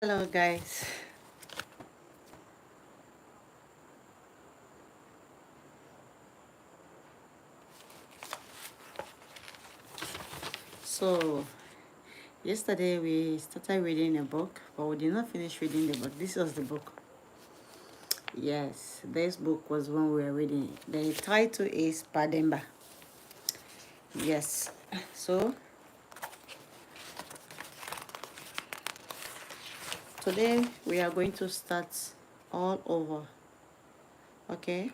Hello guys. So yesterday we started reading a book, but we did not finish reading the book. This was the book. Yes, this book was one we were reading. The title is Pademba. Yes. So today we are going to start all over. Okay.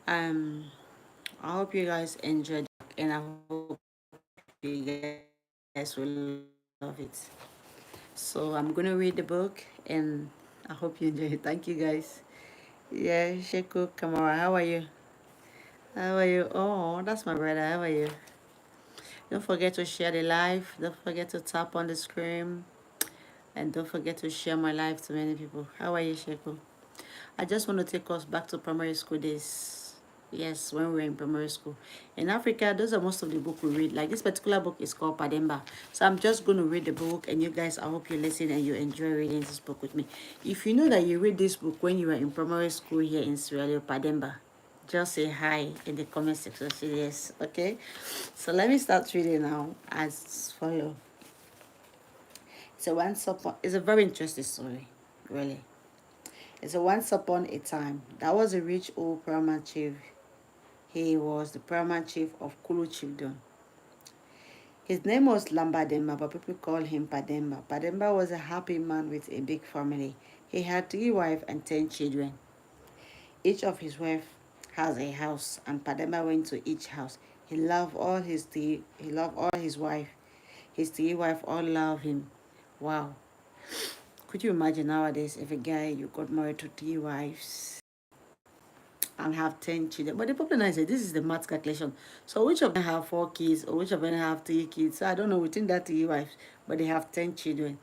Um I hope you guys enjoyed it, and I hope you guys will love it. So I'm gonna read the book and I hope you enjoy it. Thank you guys. Yeah, Sheku Kamara, how are you? How are you? Oh, that's my brother. How are you? Don't forget to share the live. Don't forget to tap on the screen. And don't forget to share my live to many people. How are you, Sheku? I just want to take us back to primary school days. Yes, when we were in primary school. In Africa, those are most of the book we read. Like this particular book is called Pademba. So I'm just going to read the book, and you guys, I hope you listen and you enjoy reading this book with me. If you know that you read this book when you were in primary school here in Sierra Leone, Pademba, just say hi in the comment section. Say yes, okay? So let me start reading now as follow. It's a very interesting story, really. It's a once upon a time. That was a rich old paramount chief. He was the paramount chief of Kulu Chiefdom. His name was Lambademba, but people call him Pademba. Pademba was a happy man with a big family. He had 3 wives and 10 children. Each of his wives has a house, and Pademba went to each house. He loved all his wife. His 3 wives all love him. Wow. Could you imagine nowadays if a guy you got married to 3 wives and have 10 children? But the problem is that this is the math calculation. So which of them have 4 kids or which of them have 3 kids? So I don't know within that 3 wives, but they have 10 children.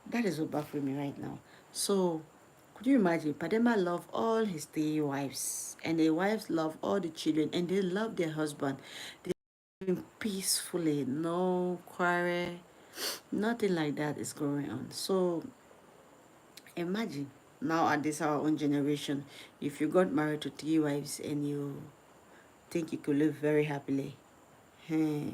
That is what baffles me right now. So could you imagine? Padema loved all his 3 wives, and the wives love all the children, and they love their husband. They live peacefully, no quarrel, nothing like that is going on. So imagine now at this our own generation, if you got married to 3 wives and you think you could live very happily. Hmm.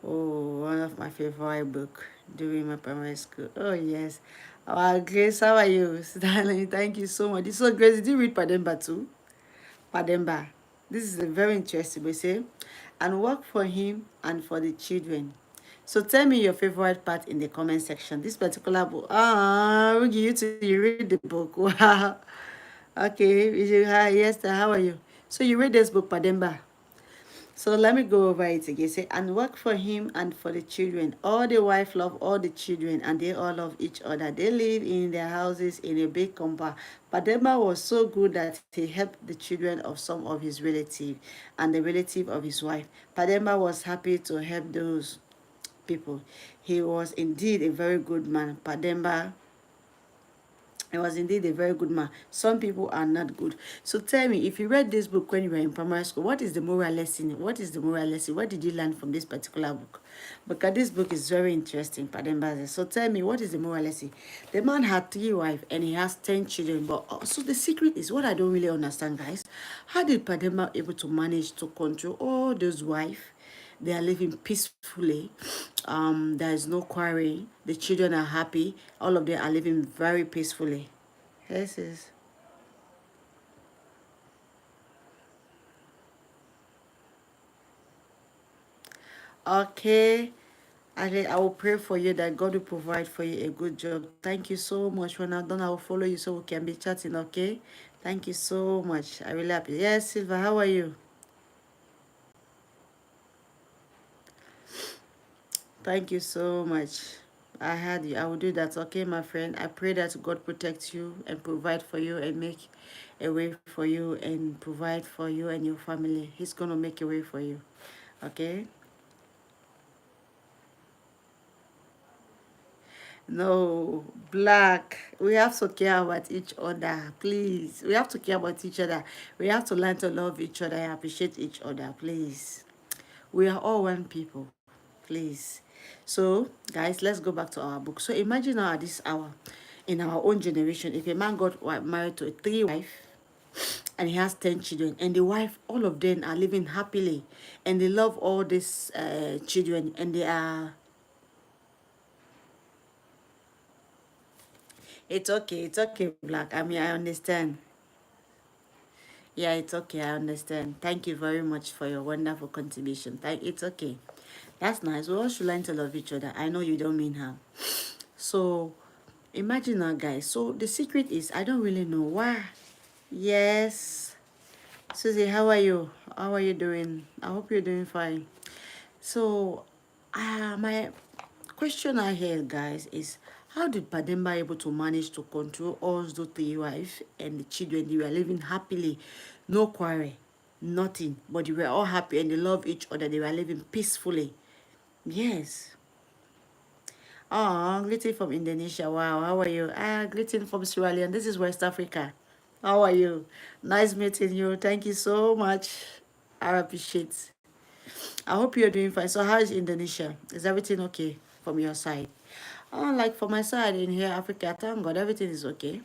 Oh, one of my favorite book during my primary school. Oh yes. Grace, how are you? Darling, thank you so much. So Grace, did you read Pademba too? Pademba. This is a very interesting. We say, and work for him and for the children. So tell me your favorite part in the comment section. This particular book. Rugi, you read the book. Wow. Okay. Hi, yes, how are you? So you read this book, Pademba. So let me go over it again. Say, and work for him and for the children. All the wife love all the children, and they all love each other. They live in their houses in a big compound. Pademba was so good that he helped the children of some of his relatives and the relative of his wife. Pademba was happy to help those people. He was indeed a very good man. Pademba, he was indeed a very good man. Some people are not good. So tell me, if you read this book when you were in primary school, what is the moral lesson? What is the moral lesson? What did you learn from this particular book? Because this book is very interesting, Pademba. So tell me, what is the moral lesson? The man had 3 wives and he has 10 children. But also the secret is what I don't really understand, guys. How did Pademba able to manage to control all those wives? They are living peacefully. There is no quarry. The children are happy. All of them are living very peacefully. Yes, yes. Okay. I will pray for you that God will provide for you a good job. Thank you so much. When I'm done, I will follow you so we can be chatting, okay? Thank you so much. I really happy. Yes, Silva, how are you? Thank you so much. I had you. I will do that. Okay, my friend. I pray that God protects you and provide for you and make a way for you and provide for you and your family. He's going to make a way for you. Okay? No, black. We have to care about each other, please. We have to care about each other. We have to learn to love each other and appreciate each other, please. We are all one people, please. So, guys, let's go back to our book. So, imagine now at this hour, in our own generation, if a man got married to a three wife and he has 10 children, and the wife, all of them are living happily, and they love all these children, and they are. It's okay, Black. I mean, I understand. Yeah, it's okay. I understand. Thank you very much for your wonderful contribution. It's okay. That's nice. We all should learn to love each other. I know you don't mean harm. So, imagine now, guys. So, the secret is I don't really know why. Yes. Susie, how are you? How are you doing? I hope you're doing fine. So, my question I have, guys, is how did Pademba able to manage to control all the three wives and the children? They were living happily, no quarrel, nothing, but they were all happy and they love each other. They were living peacefully. Yes. Oh, greeting from Indonesia. Wow, how are you? Greeting from Sierra Leone. This is West Africa. How are you? Nice meeting you. Thank you so much. I appreciate. I hope you're doing fine. So how is Indonesia? Is everything okay from your side? Like for my side in here, Africa, thank God everything is okay.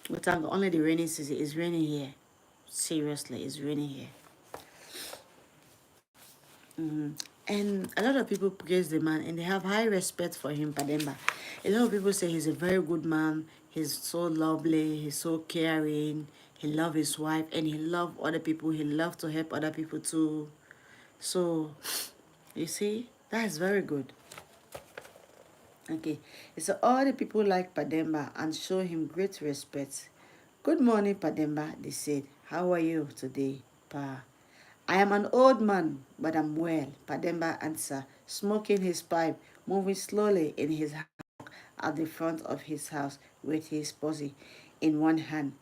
But thank God, only the rainy season is raining here. Seriously, it's raining here. And a lot of people praise the man and they have high respect for him, Pademba. A lot of people say he's a very good man. He's so lovely. He's so caring. He loves his wife and he loves other people. He loves to help other people too. So, you see, that's very good. Okay, so all the people like Pademba and show him great respect. Good morning, Pademba, they said. How are you today, Pa? I am an old man, but I'm well, Pademba answered, smoking his pipe, moving slowly in his hammock at the front of his house with his posy in one hand.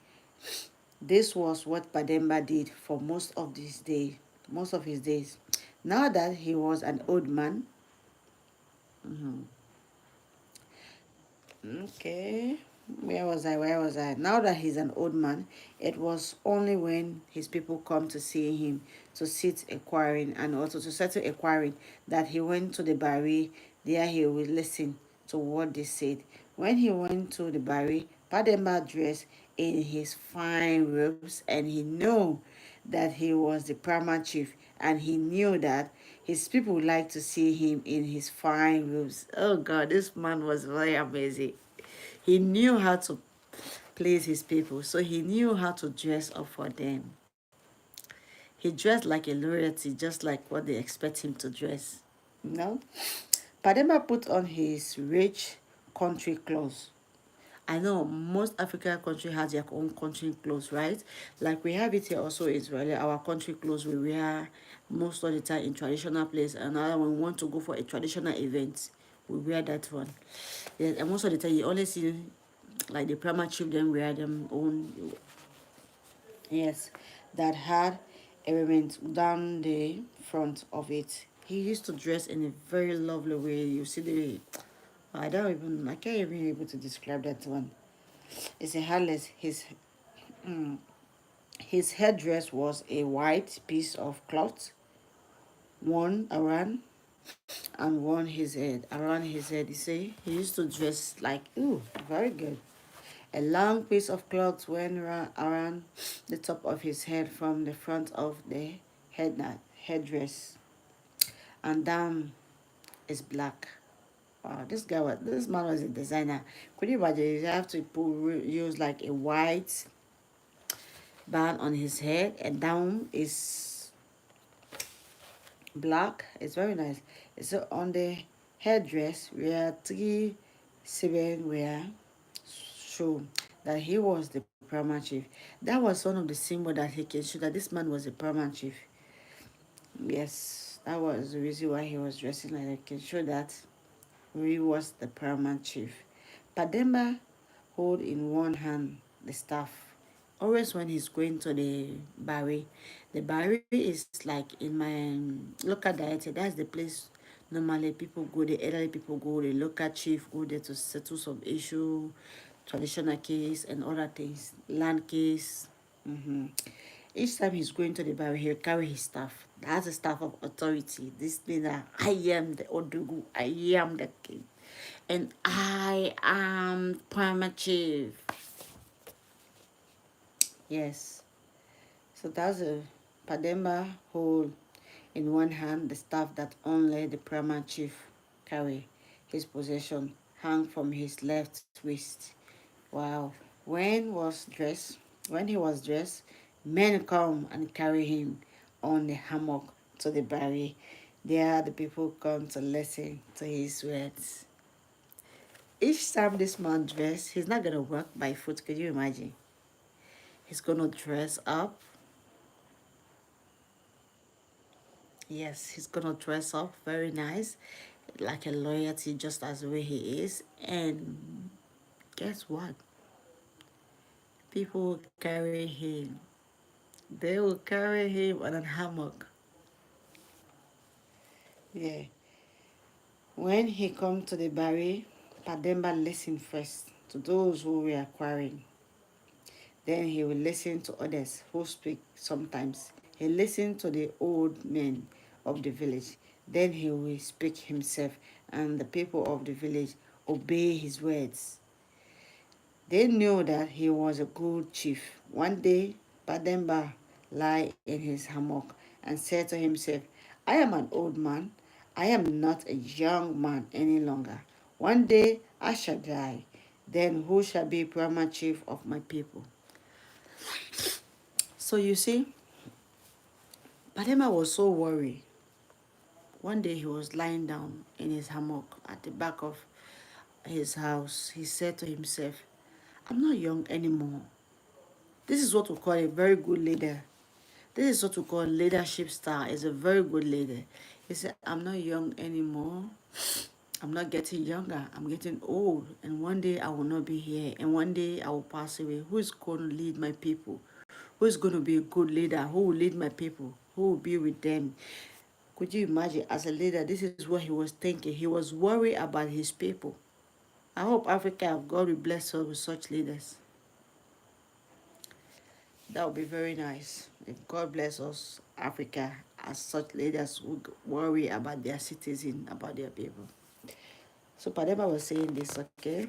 This was what Pademba did for most of his days. Now that he was an old man, okay. Where was I? Now that he's an old man, it was only when his people come to see him to sit acquiring and also to settle acquiring that he went to the Barry. There he would listen to what they said. When he went to the Barry, Pademba dressed in his fine robes and he knew that he was the paramount chief and he knew that his people would like to see him in his fine robes. Oh God, this man was very amazing. He knew how to please his people, so he knew how to dress up for them. He dressed like a royalty, just like what they expect him to dress. You know? Padema put on his rich country clothes. I know most African country has their own country clothes, right? Like we have it here also in Israel. Our country clothes we wear most of the time in traditional place. And now when we want to go for a traditional event, we wear that one. Yes, and most of the time you only see like the primary children wear them own, yes, that had element down the front of it. He used to dress in a very lovely way. You see the, I can't even be able to describe that one. It's a headless. His headdress was a white piece of cloth worn around and worn his head. Around his head, you see, he used to dress like, ooh, very good. A long piece of cloth went around the top of his head from the front of the headdress, and down is black. Wow, this man was a designer. Could you imagine? You have to use like a white band on his head, and down is black. It's very nice. So on the headdress, we are 3 7 were shown that he was the paramount chief. That was one of the symbols that he can show that this man was a paramount chief. Yes, that was the reason why he was dressing like that. He can show that he was the paramount chief. Pademba hold in one hand the staff. Always when he's going to the Barry is like in my local diet. That's the place normally people go, the elderly people go, the local chief go there to settle some issue, traditional case and other things, land case. Each time he's going to the Barry, he'll carry his staff. That's a staff of authority. This means that I am the Odugu, I am the king, and I am Prima Chief. Yes. So that's a Pademba hold in one hand the staff that only the Prima Chief carry. His possession hung from his left wrist. Wow. When he was dressed, men come and carry him on the hammock to the barry. There the people come to listen to his words. Each time this man dress, he's not gonna walk by foot. Could you imagine? He's gonna dress up. Yes, he's gonna dress up very nice, like a loyalty, just as the way he is. And guess what? People will carry him. They will carry him on a hammock. Yeah. When he come to the barry, Pademba listened first to those who were quarrying. Then he will listen to others who speak sometimes. He listened to the old men of the village. Then he will speak himself, and the people of the village obey his words. They knew that he was a good chief. One day, Pademba lay in his hammock and said to himself, I am an old man. I am not a young man any longer. One day I shall die. Then who shall be paramount chief of my people? So you see, Pademba was so worried. One day he was lying down in his hammock at the back of his house. He said to himself, I'm not young anymore. This is what we call a very good leader. This is what we call leadership style. Is a very good leader. He said, I'm not young anymore. I'm not getting younger. I'm getting old. And one day I will not be here. And one day I will pass away. Who is going to lead my people? Who is going to be a good leader? Who will lead my people? Who will be with them? Could you imagine, as a leader, this is what he was thinking. He was worried about his people. I hope Africa, God will bless us with such leaders. That would be very nice. If God bless us, Africa, as such leaders who worry about their citizens, about their people. So Padema was saying this, okay?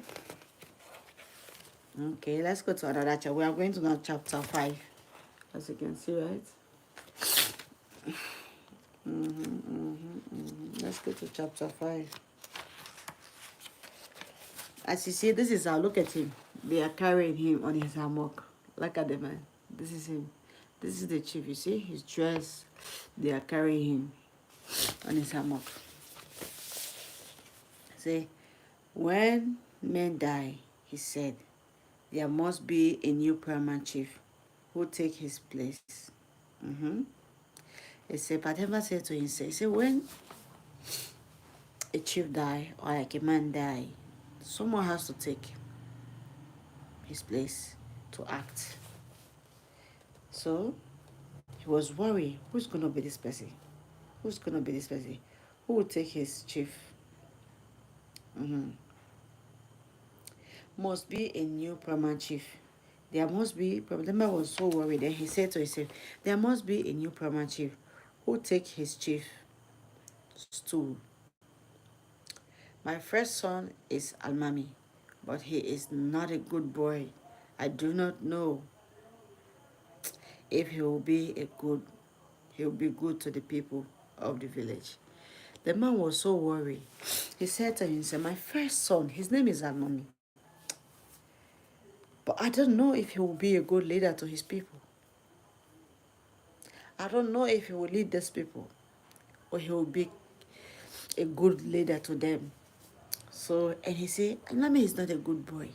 Okay, let's go to another chapter. We are going to now chapter 5. As you can see, right? Let's go to chapter 5. As you see, this is how, look at him. They are carrying him on his hammock. Look at the man. This is him. This is the chief, you see? His dress. They are carrying him on his hammock. See, when men die, he said, there must be a new paramount chief who take his place. He said, Pademba said to himself, he said, when a chief die or like a man die, someone has to take his place to act. So he was worried, who's going to be this person? Who's going to be this person? Who will take his chief? Must be a new paramount chief. There must be, Pademba was so worried that he said to himself, there must be a new paramount chief who take his chief stool. My first son is Almami, but he is not a good boy. I do not know if he will be good to the people of the village. The man was so worried. He said to himself, my first son, his name is Almami, but I don't know if he will be a good leader to his people. I don't know if he will lead these people or he will be a good leader to them. So, and he said, Almami is not a good boy.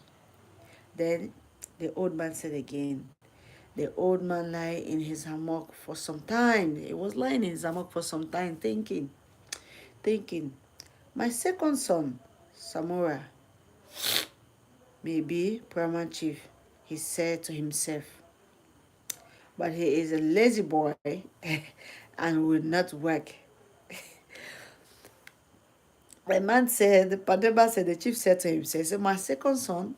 Then the old man said again, the old man lay in his hammock for some time. He was lying in his hammock for some time thinking, my second son, Samora, may be paramount chief, he said to himself. But he is a lazy boy and will not work. The man said, Pademba said, the chief said to himself, he said, my second son,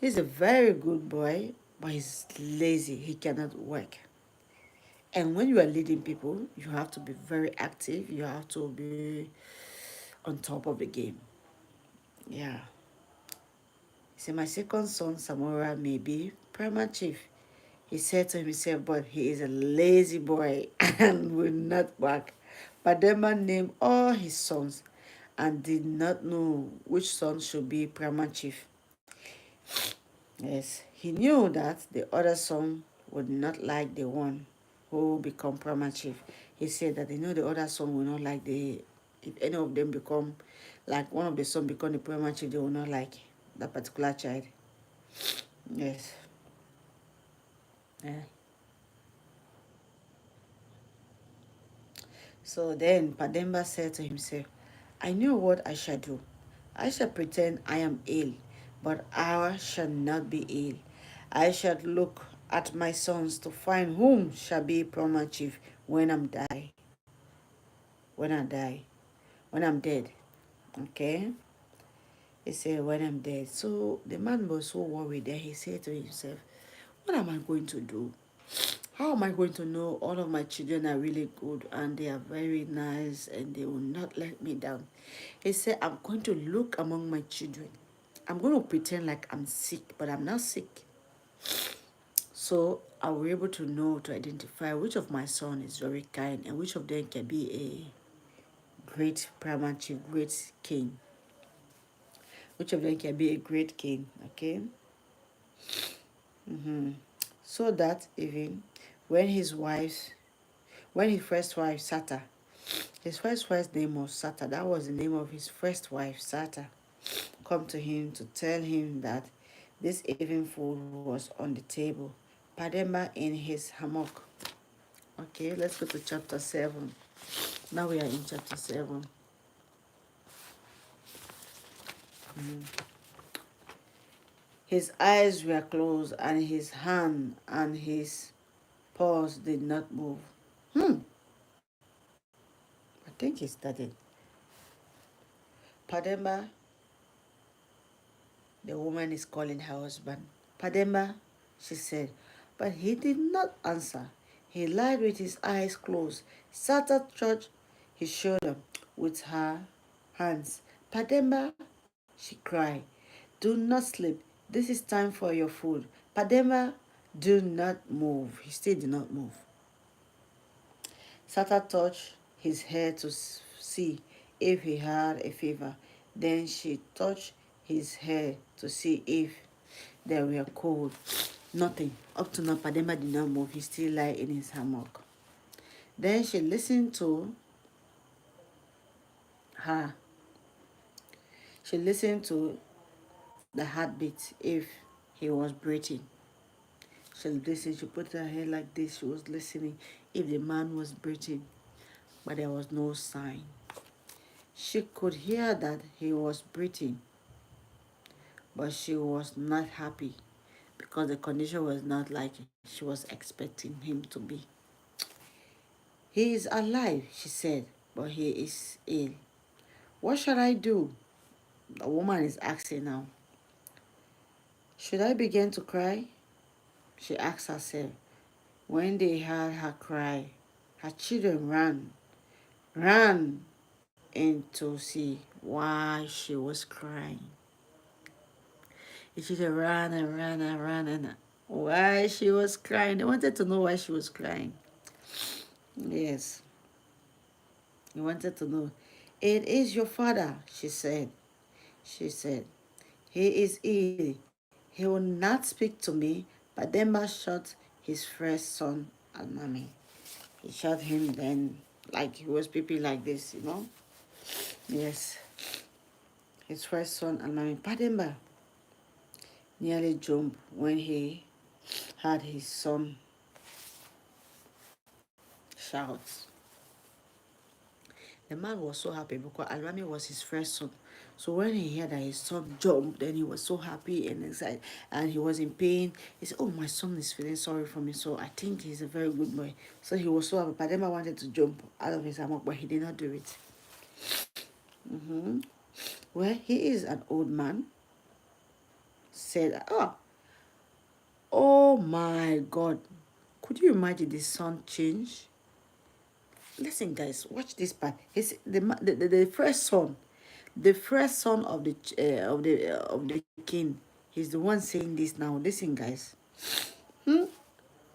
he's a very good boy, but he's lazy. He cannot work. And when you are leading people, you have to be very active. You have to be on top of the game. Yeah. See, my second son, Samora, may be Prima Chief. He said to himself, but he is a lazy boy and will not work. But the man named all his sons and did not know which son should be Prima Chief. Yes, he knew that the other son would not like the one who become Prima Chief. He said that he knew the other son will not like if any of them become, like one of the sons become the Prima Chief, they will not like that particular child. Yes. Yeah. So then Pademba said to himself, I know what I shall do. I shall pretend I am ill, but I shall not be ill. I shall look at my sons to find whom shall be paramount chief when I'm die. When I die. When I'm dead. Okay? He said, when I'm dead. So the man was so worried that he said to himself, what am I going to do? How am I going to know all of my children are really good and they are very nice and they will not let me down? He said, I'm going to look among my children. I'm going to pretend like I'm sick, but I'm not sick. So I will be able to know, to identify which of my son is very kind and which of them can be a great paramount, great king. Which of them can be a great king, okay? So that even when his wife, when his first wife, Sata, his first wife's name was Sata, that was the name of his first wife, Sata, come to him to tell him that this evening food was on the table. Pademba in his hammock. Okay, let's go to chapter 7. Now we are in chapter 7. His eyes were closed and his hand and his paws did not move. I think he started. Pademba, the woman is calling her husband. Pademba, she said, but he did not answer. He lied with his eyes closed, sat at church his shoulder with her hands. Pademba, she cried, do not sleep. This is time for your food. Pademba, do not move. He still did not move. Sata touched his head to see if he had a fever. Then she touched his hair to see if they were cold. Nothing. Up to now, Pademba did not move. He still lay in his hammock. Then she listened to her. She listened to the heartbeat if he was breathing. She listened. She put her head like this. She was listening if the man was breathing. But there was no sign. She could hear that he was breathing, but she was not happy because the condition was not like she was expecting him to be. He is alive, she said, but he is ill. What shall I do? The woman is asking now. Should I begin to cry? She asked herself. When they heard her cry, her children ran in to see why she was crying. The children ran and ran and ran and why she was crying. They wanted to know why she was crying. Yes, they wanted to know. It is your father, she said. She said, he is ill. He will not speak to me. But Demba shot his first son at mommy. He shot him then, like he was peeping like this, you know? Yes. His first son and mommy. Pademba nearly jumped when he heard his son shout. The man was so happy because Almami was his first son. So when he heard that his son jumped, then he was so happy and excited, and he was in pain. He said, oh, my son is feeling sorry for me, so I think he's a very good boy. So he was so happy. Padema wanted to jump out of his hammock, but he did not do it. Well, he is an old man. Said, oh my God, Could you imagine the son change? Listen, guys, watch this part. He's the first son, the first son of the king. He's the one saying this now. Listen, guys.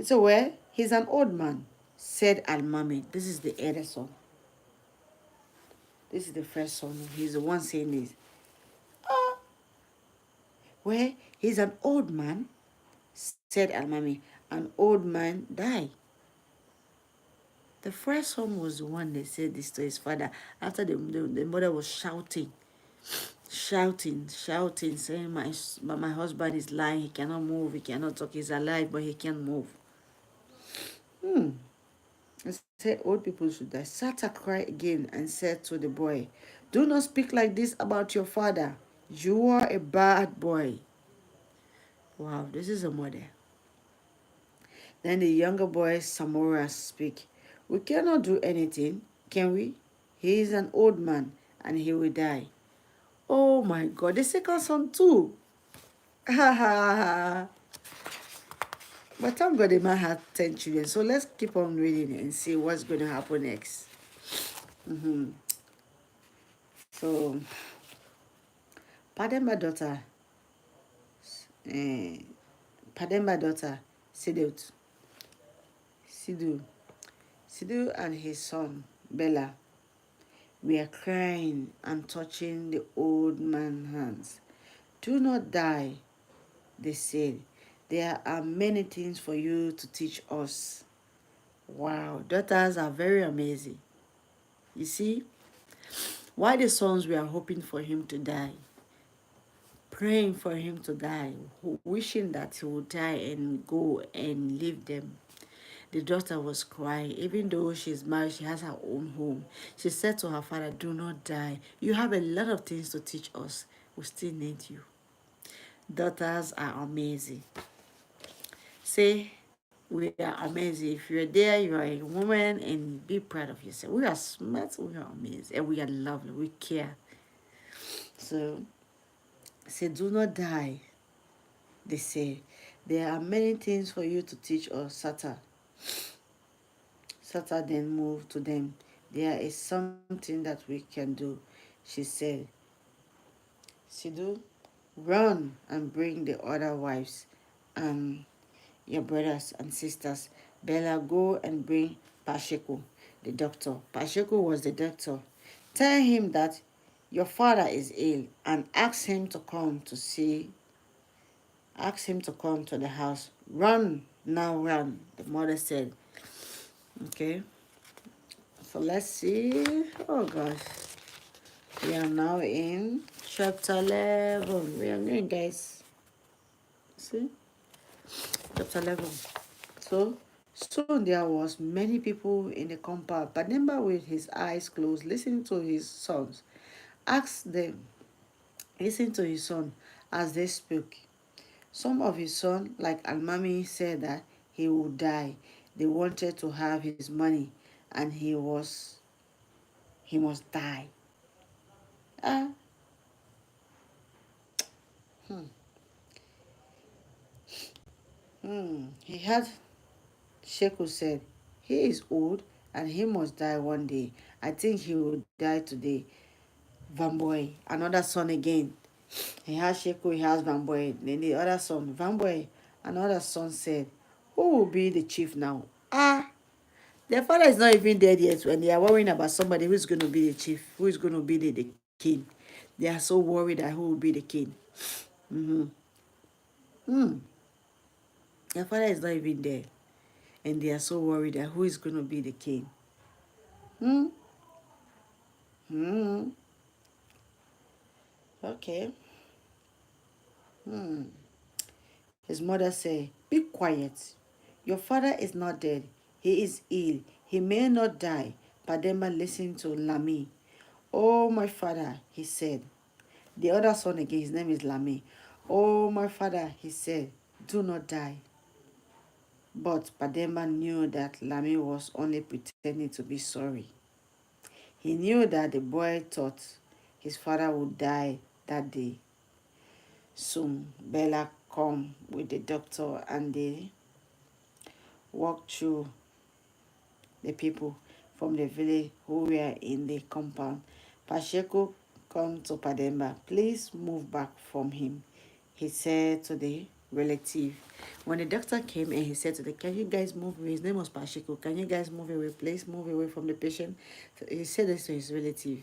So where he's an old man, said Al-Mami. This is the elder son. This is the first son. He's the one saying this. Where he's an old man, said Al-Mami. An old man died. The first son was the one that said this to his father after the mother was shouting, saying, my husband is lying, he cannot move, he cannot talk, he's alive, but he can't move. I said, old people should die. Sata cried again and said to the boy, do not speak like this about your father. You are a bad boy. Wow, this is a mother. Then the younger boy, Samora, speak. We cannot do anything, can we? He is an old man and he will die. Oh my God, the second son too. Ha ha ha. But thank God the man had 10 children. So let's keep on reading and see what's going to happen next. So, pardon my daughter. Eh, pardon my daughter, Sidhu. Sidhu. Sidhu and his son, Bella, were crying and touching the old man's hands. Do not die, they said. There are many things for you to teach us. Wow, daughters are very amazing. You see, why the sons were hoping for him to die, praying for him to die, wishing that he would die and go and leave them. The daughter was crying. Even though she's married, she has her own home. She said to her father, do not die. You have a lot of things to teach us. We still need you. Daughters are amazing. Say, we are amazing. If you're there, you are a woman, and be proud of yourself. We are smart, we are amazing, and we are lovely. We care. So, say, do not die. They say, there are many things for you to teach us, Sata. Sata then moved to them. There is something that we can do, she said. Sidhu, run and bring the other wives and your brothers and sisters. Bella, go and bring Pacheco, the doctor. Pacheco was the doctor. Tell him that your father is ill and ask him to come to see. Ask him to come to the house. Run, now run, the mother said. Okay, so let's see. Oh gosh. We are now in chapter 11. We are going, guys. See? Chapter 11. So, soon there was many people in the compound. But Nemba, with his eyes closed, listening to his sons, asked them, listen to his son as they spoke. Some of his son, like Almami, said that he would die. They wanted to have his money, and he must die. Ah, he had Sheku said, he is old and he must die one day. I think he will die today. Vamboy, another son again. He has Sheku, he has Vamboy. Then the other son, Vamboy, another son said, who will be the chief now? Ah, their father is not even dead yet when they are worrying about somebody who is going to be the chief, who is going to be the king. They are so worried that who will be the king. Their father is not even there. And they are so worried that who is going to be the king. Hmm? Hmm. Okay. His mother said, be quiet. Your father is not dead. He is ill. He may not die. Padema listened to Lami. Oh, my father, he said. The other son again, his name is Lami. Oh, my father, he said, do not die. But Padema knew that Lami was only pretending to be sorry. He knew that the boy thought his father would die that day. Soon, Bella come with the doctor and walked through the people from the village who were in the compound. Pacheco come to Pademba. Please move back from him, he said to the relative. When the doctor came in, he said to the, can you guys move away? His name was Pacheco. Can you guys move away, please? Move away from the patient. So he said this to his relative,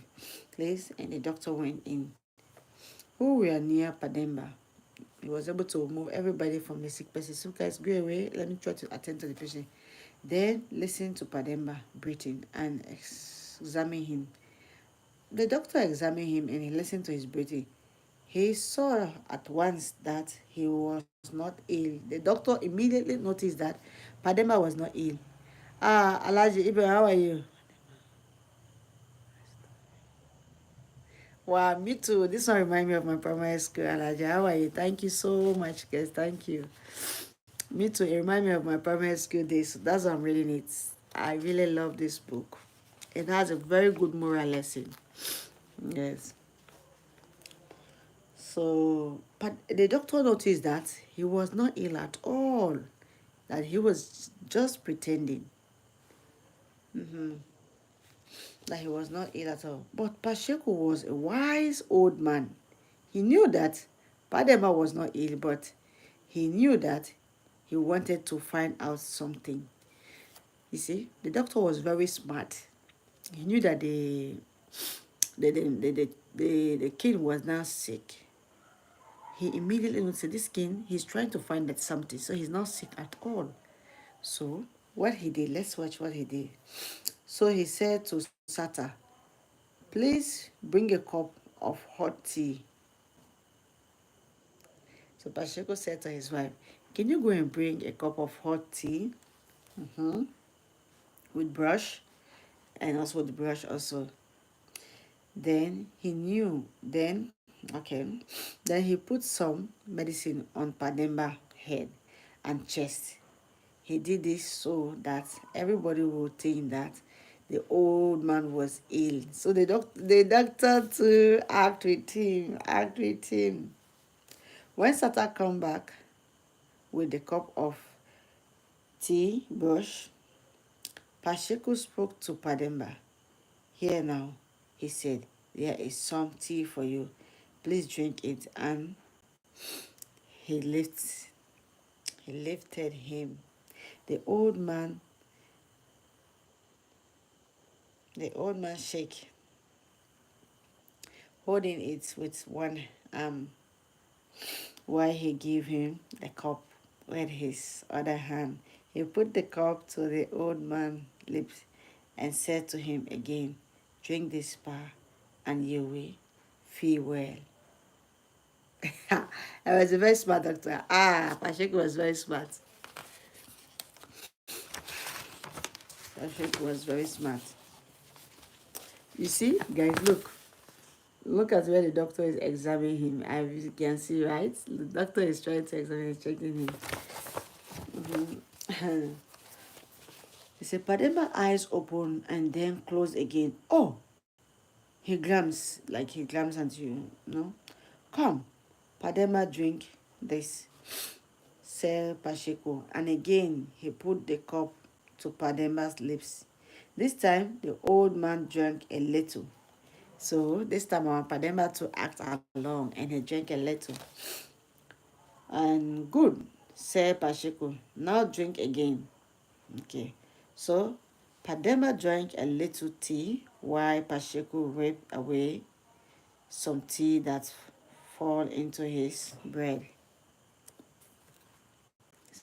please. And the doctor went in. Who were near Pademba, he was able to move everybody from the sick person. So guys, go away. Let me try to attend to the patient. Then listen to Pademba breathing and examine him. The doctor examined him and he listened to his breathing. He saw at once that he was not ill. The doctor immediately noticed that Pademba was not ill. Ah, Alaji Ibrahim, how are you? Wow, me too. This one reminds me of my primary school, Alaji. How are you? Thank you so much, guys. Thank you. Me too. It reminds me of my primary school days. That's why I'm reading it. I really love this book. It has a very good moral lesson. Yes. So, but the doctor noticed that he was not ill at all. That he was just pretending. That he was not ill at all. But Pacheco was a wise old man. He knew that Padema was not ill, but he knew that he wanted to find out something. You see, the doctor was very smart. He knew that the king was now sick. He immediately noticed this king, he's trying to find out something, so he's not sick at all. So what he did, let's watch what he did. So he said to Sata, please bring a cup of hot tea. So Pacheco said to his wife, can you go and bring a cup of hot tea with brush and also the brush also. Then he knew, okay, then he put some medicine on Pademba head and chest. He did this so that everybody would think that the old man was ill. So the doctor to act with him. When Sata come back with the cup of tea brush, Pacheco spoke to Pademba. Here now, he said, there is some tea for you. Please drink it. And he lifts, he lifted him. The old man, the old man shake, holding it with one arm, while he gave him a cup with his other hand. He put the cup to the old man's lips and said to him again, drink this bar and you will feel well. I was a very smart doctor. Ah, Pacheco was very smart. Pacheco was very smart. You see, guys, look. Look at where the doctor is examining him. As you can see, right? The doctor is trying to examine, checking him. He said, Pademba eyes open and then close again. Oh, he glams at you, no? Come, Pademba, drink this, said Pacheco. And again, he put the cup to Pademba's lips. This time, the old man drank a little. So this time I want Pademba to act along and he drank a little. And good, said Pacheco. Now drink again. Okay. So Pademba drank a little tea while Pacheco wiped away some tea that fall into his bread.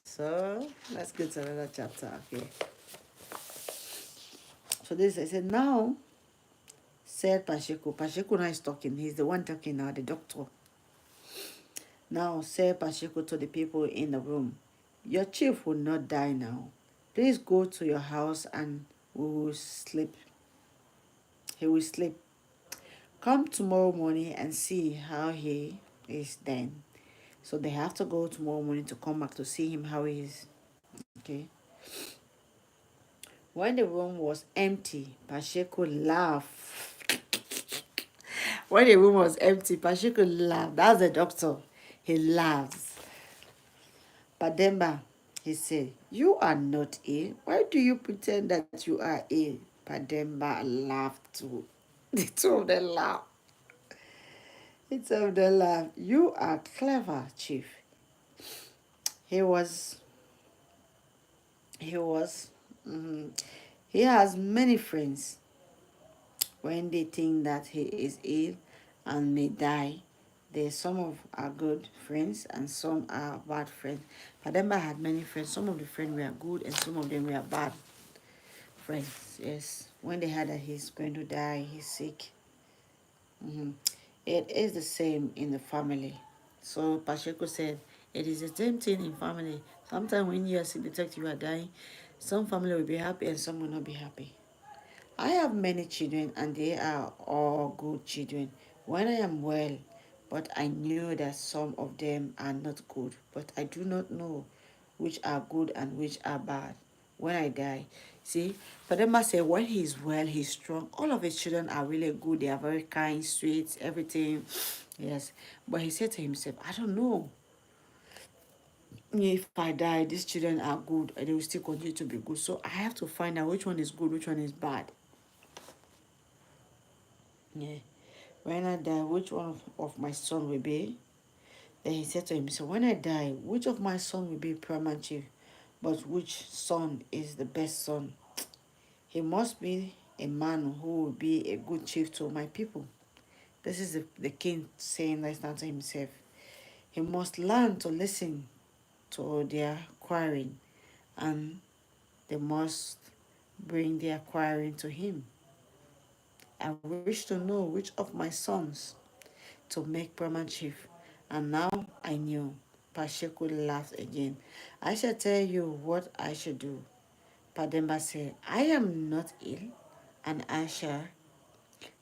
So let's go to another chapter. Okay. So this I said now, said Pacheco. Pacheco now is talking. He's the one talking now, the doctor. Now said Pacheco to the people in the room, your chief will not die now. Please go to your house and we will sleep. He will sleep. Come tomorrow morning and see how he is then. So they have to go tomorrow morning to come back to see him how he is. Okay. When the room was empty, Pacheco laughed. When the room was empty, Pacheco laughed. That's the doctor. He laughs. Pademba, He said, "You are not ill. Why do you pretend that you are ill?" Pademba laughed too. The two of them laughed. The two of them laughed. "You are clever, Chief." He was, he was, mhm. He has many friends. When they think that he is ill and may die, there's some of our good friends and some are bad friends. Pademba had many friends. Some of the friends were good and some of them were bad friends. Yes, when they heard that he's going to die, he's sick. hmm It is the same in the family. So Pacheco said, it is the same thing in family. Sometimes when you are sick, detect you are dying, some family will be happy and some will not be happy. I have many children and they are all good children. When I am well, but I knew that some of them are not good, but I do not know which are good and which are bad. When I die, see, Fadema said when he's well, he's strong. All of his children are really good. They are very kind, sweet, everything. Yes. But he said to himself, I don't know if I die, these children are good and they will still continue to be good. So I have to find out which one is good, which one is bad. Yeah. When I die, which one of my son will be? Then he said to himself, when I die, which of my son will be paramount chief? But which son is the best son? He must be a man who will be a good chief to my people. This is the king saying this now to himself. He must learn to listen to their quarrying, and they must bring their quarrying to him. I wish to know which of my sons to make paramount chief. And now I knew. Pacheco laughed again. I shall tell you what I shall do. Pademba said, I am not ill, and I shall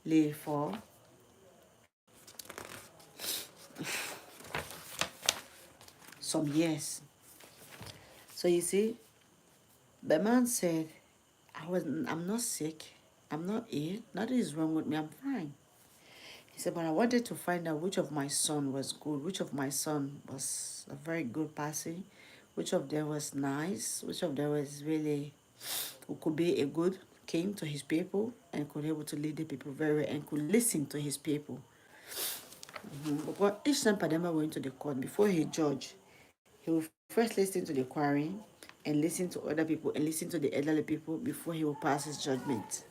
live for some years. So you see, the man said, I'm not sick. I'm not ill. Nothing is wrong with me. I'm fine. He said, but I wanted to find out which of my son was good, which of my son was a very good person, which of them was nice, which of them was really, who could be a good king to his people and could be able to lead the people very well and could listen to his people. But each time Padema went to the court, before he judged, he will first listen to the quarry and listen to other people and listen to the elderly people before he will pass his judgment.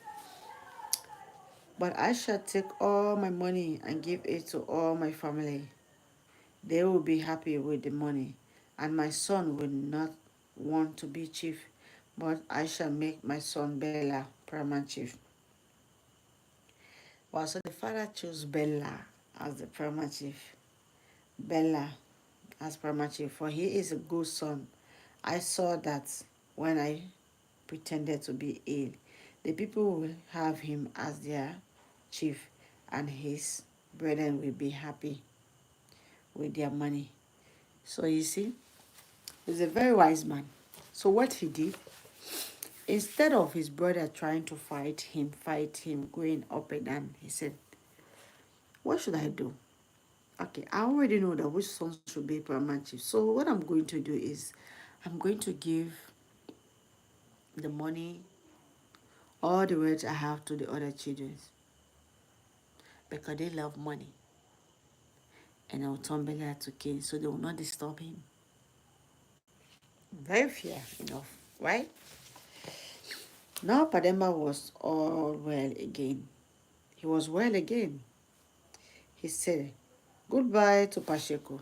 But I shall take all my money and give it to all my family. They will be happy with the money, and my son will not want to be chief, but I shall make my son Bella paramount chief. Well, so the father chose Bella as the paramount chief. Bella as paramount chief, for he is a good son. I saw that when I pretended to be ill. The people will have him as their chief, and his brethren will be happy with their money. So you see, he's a very wise man. So what he did, instead of his brother trying to fight him, going up and down, he said, what should I do? Okay, I already know that which son should be paramount chief. So what I'm going to do is I'm going to give the money, all the words I have to the other children because they love money. And I'll turn Bella to king so they will not disturb him. Very fair enough, right? Now Pademba was all well again. He was well again. He said goodbye to Pacheco.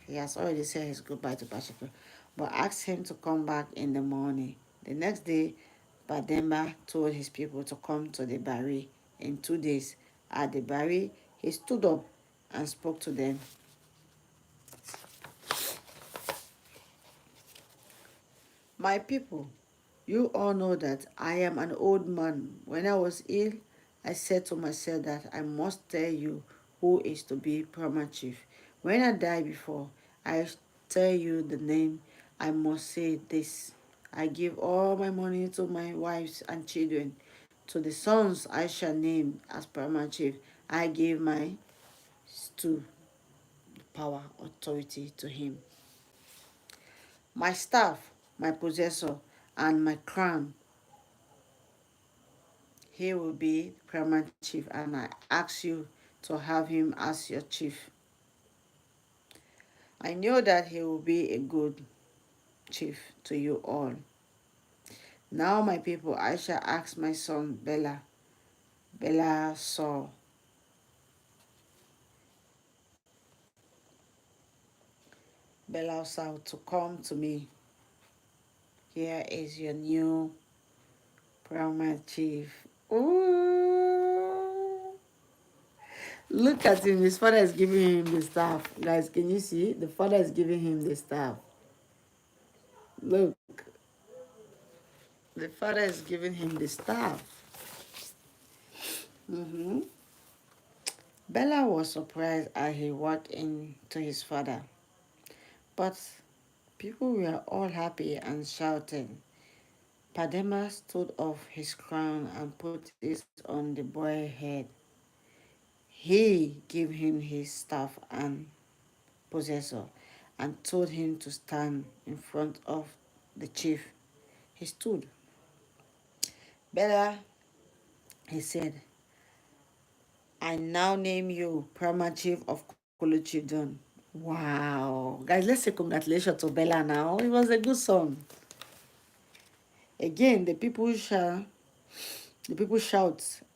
He has already said his goodbye to Pacheco, but asked him to come back in the morning. The next day, Pademba told his people to come to the barri in 2 days. At the barri, he stood up and spoke to them. My people, you all know that I am an old man. When I was ill, I said to myself that I must tell you who is to be paramount chief. When I die before, I tell you the name, I must say this. I give all my money to my wives and children. To the sons I shall name as paramount chief, I give my to power, authority to him. My staff my possessor, and my crown. He will be paramount chief, and I ask you to have him as your chief. I know that he will be a good chief to you all. Now, my people, I shall ask my son Bella saw Bella saw to come to me. Here is your new paramount chief. Ooh. Look at him. His father is giving him the staff. Guys, can you see? The father is giving him the staff. Look, the father is giving him the staff. Bella was surprised as he walked into his father, but people were all happy and shouting. Padema stood off his crown and put it on the boy's head. He gave him his staff and possessor and told him to stand in front of the chief. He stood. Bella, he said, I now name you Paramount Chief of Kulu Chiefdom. Wow. Guys, let's say congratulations to Bella now. It was a good song. Again, the people shout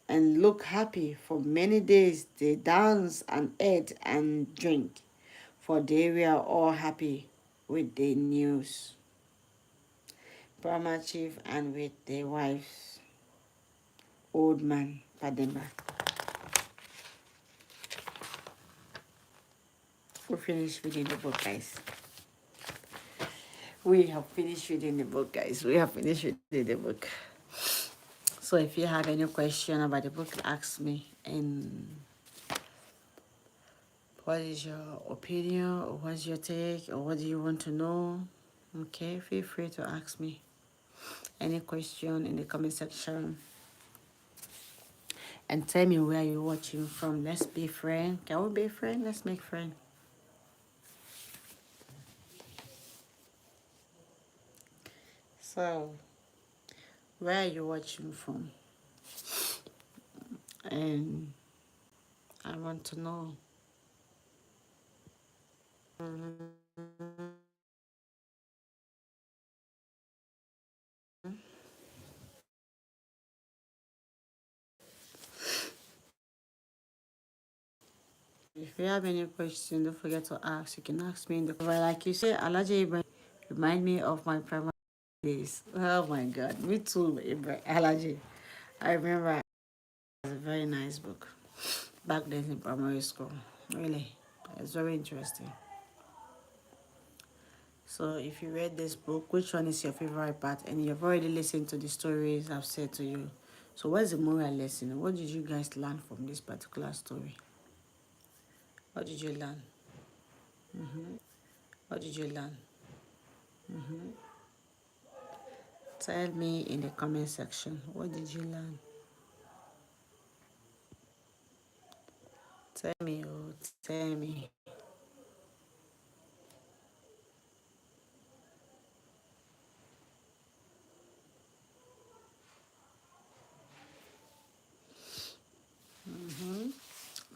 and look happy. For many days they dance and ate and drink, for they were all happy with the news. Brahma chief and with their wives, old man Pademba. We finished reading the book, guys. We have finished reading the book, guys. We have finished reading the book. So if you have any question about the book, ask me. And what is your opinion, or what's your take, or what do you want to know? Okay, feel free to ask me any question in the comment section. And tell me where you're watching from. Let's be friends. Can we be friends? Let's make friends. So, where are you watching from? And I want to know. If you have any question, don't forget to ask. You can ask me in the comment. Like you say, Alaji Ibrahim remind me of my primary days. Oh my God, me too, Alaji. I remember it was a very nice book back then in primary school. Really, it's very interesting. So if you read this book, which one is your favorite part? And you've already listened to the stories I've said to you. So what's the moral lesson? What did you guys learn from this particular story? What did you learn? What did you learn? Tell me in the comment section. What did you learn? Tell me, oh, tell me.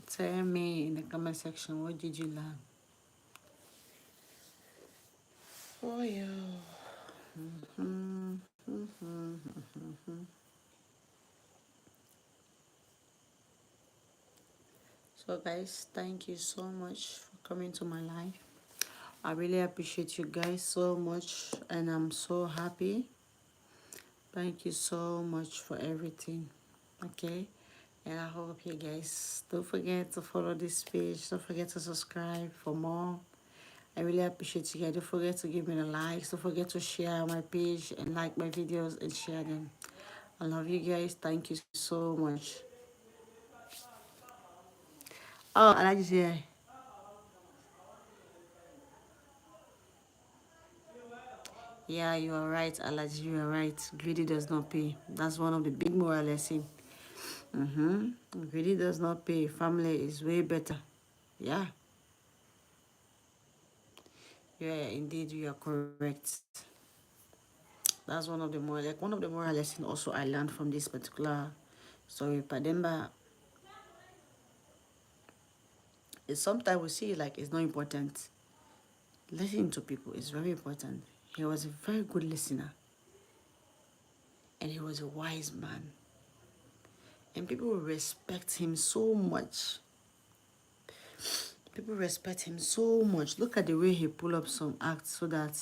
Tell me in the comment section. What did you learn? Oh, yeah. So guys, thank you so much for coming to my life. I really appreciate you guys so much, and I'm so happy. Thank you so much for everything. Okay, and I hope you guys don't forget to follow this page. Don't forget to subscribe for more. I really appreciate you guys. Don't forget to give me the likes. Don't forget to share my page and like my videos and share them. I love you guys. Thank you so much. Oh, I like to say, yeah, you are right, Alaji. You are right. Greedy does not pay. That's one of the big moral lessons. Greedy does not pay. Family is way better. Yeah. Yeah, indeed, you are correct. That's one of the more like one of the moral lessons also I learned from this particular story. Pademba is sometimes we see it like it's not important. Listening to people is very important. He was a very good listener and he was a wise man. And people respect him so much. People respect him so much. Look at the way he pull up some acts so that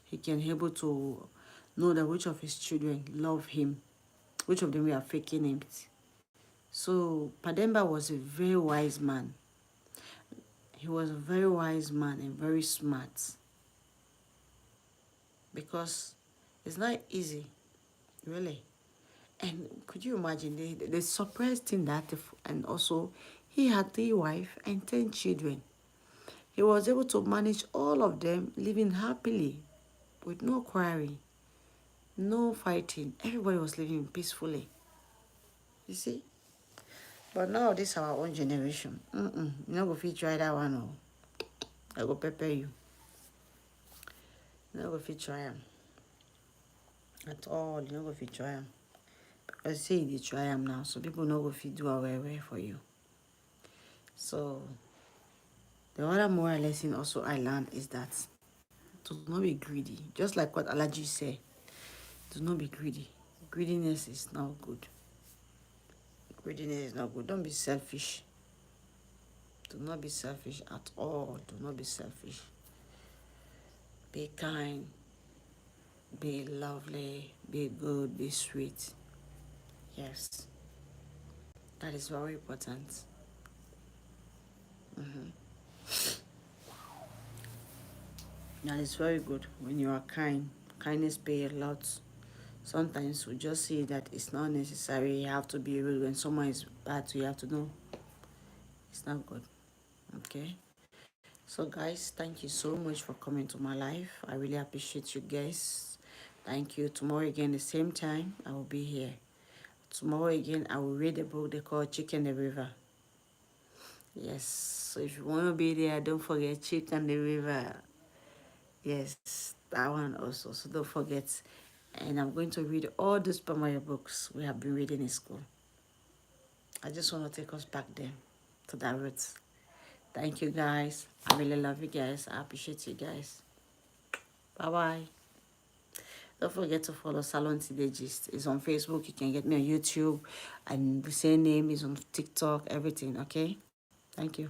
he can able to know that which of his children love him, which of them were faking him. So Pademba was a very wise man. He was a very wise man and very smart because it's not easy, really. And could you imagine the surprise thing that, and also he had 3 wives and 10 children. He was able to manage all of them living happily with no quarrel, no fighting. Everybody was living peacefully. You see? But now this is our own generation. You not go fit try that one. Oh. I go prepare you. You not go fit try them. At all. You not go fit try them. Because say you try them now. So people not go fit do away for you. So the other moral lesson also I learned is that do not be greedy. Just like what Allergy said. Do not be greedy. Greediness is not good. Greediness is not good. Don't be selfish. Do not be selfish at all. Do not be selfish. Be kind. Be lovely. Be good. Be sweet. Yes. That is very important. That is very good when you are kind. Kindness pay a lot. Sometimes we just see that it's not necessary. You have to be rude when someone is bad, so you have to know. It's not good. Okay. So guys, thank you so much for coming to my life. I really appreciate you guys. Thank you. Tomorrow again, the same time, I will be here. Tomorrow again, I will read a book they call Chicken the River. Yes. So if you want to be there, don't forget Chicken the River. Yes, that one also. So don't forget. And I'm going to read all those Pamaya books we have been reading in school. I just want to take us back there to that roots. Thank you guys. I really love you guys. I appreciate you guys. Bye-bye. Don't forget to follow Salone Tiday Gist. It's on Facebook. You can get me on YouTube. And the same name is on TikTok, everything, okay? Thank you.